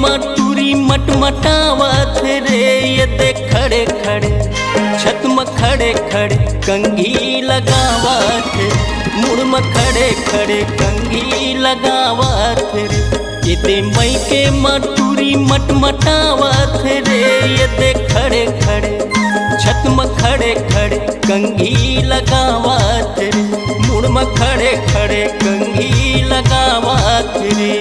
मटूरी मटमटावत रे ये देख खड़े खड़े छत में खड़े खड़े कंघी लगावत रे मुड़ में खड़े खड़े कंघी लगावत रे ये दे मई के मटूरी मटमटावत रे ये देख खड़े खड़े छत में खड़े खड़े कंघी लगावत रे मुड़ में खड़े खड़े कंघी लगावत रे।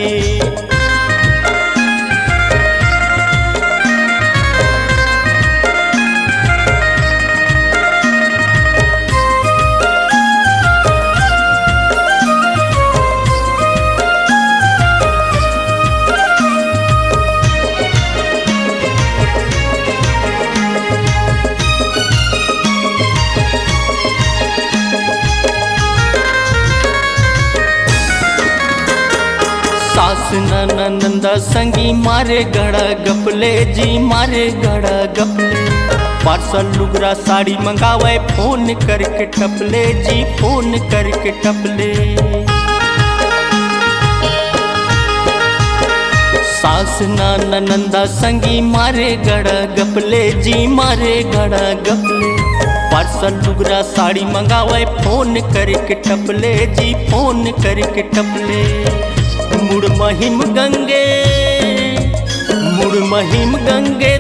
सास नंदा संगी मारे गड़ा गपले जी मारे गड़ा गपले पार्सल लुगरा साड़ी मंगावे फोन करके टपले जी फोन करके टपले। सास नंदा संगी मारे गड़ा गपले जी मारे गड़ा गपले पार्सल लुगरा साड़ी मंगावे फोन करके टपले जी फोन करके टपले। मुड़ महिम गंगे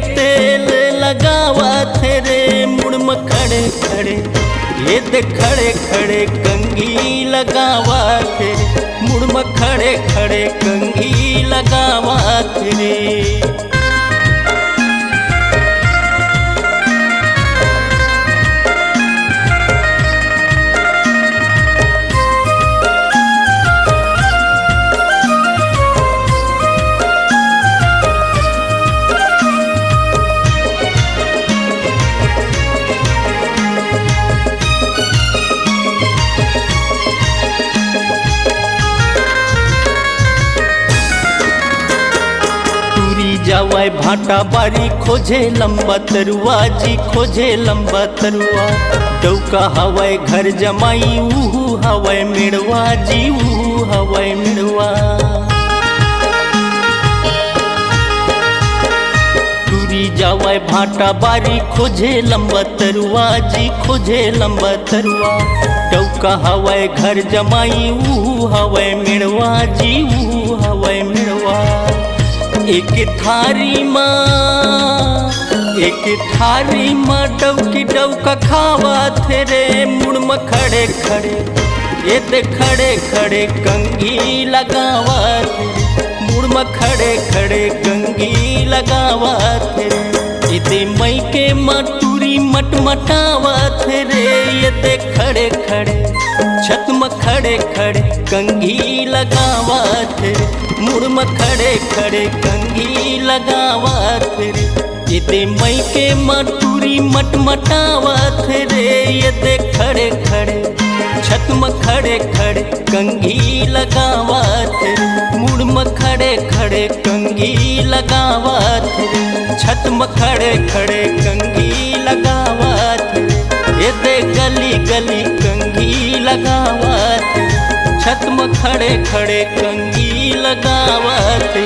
तेल लगावा थे रे मुड़ में खड़े खड़े ये दे खड़े खड़े कंघी लगावा थे मुड़ में खड़े खड़े कंघी लगावा थे रे। जावाय भाटा बारी खोजे लंबा तरुआ जी खोजे लंबा तरुआ डौका हवाय घर जमाई ऊहू हवाय मिड़वा जी ऊहू हवाय मिड़वा। टूरी जावाय भाटा बारी खोजे लंबा तरुआ जी खोजे लंबा तरुआ डौका हवाय घर जमाई ऊहू हवाय मिड़वा जी ऊहू हवाय मिड़वा। एक थारी माँ डौकी डौका खावा थे रे मुड़ में खड़े खड़े ये दे खड़े खड़े कंघी लगावा थे मुड़ में खड़े खड़े कंघी लगावा थे ये दे मई के मटूरी मटमटावा थे रे ये दे खड़े खड़े छत में खड़े खड़े कंघी लगावा थे मुड़ में खड़े खड़े कंघी लगावा थे ये दे मई के मटूरी मटमटावा थे रे ये दे खड़े खड़े छत में खड़े खड़े कंघी लगावा थे मुड़ में खड़े खड़े कंघी लगावा थे छत में खड़े खड़े कंघी लगावा थे ये दे गली गली कंघी लगावा थे छत में खड़े खड़े कंघी लगावा थे।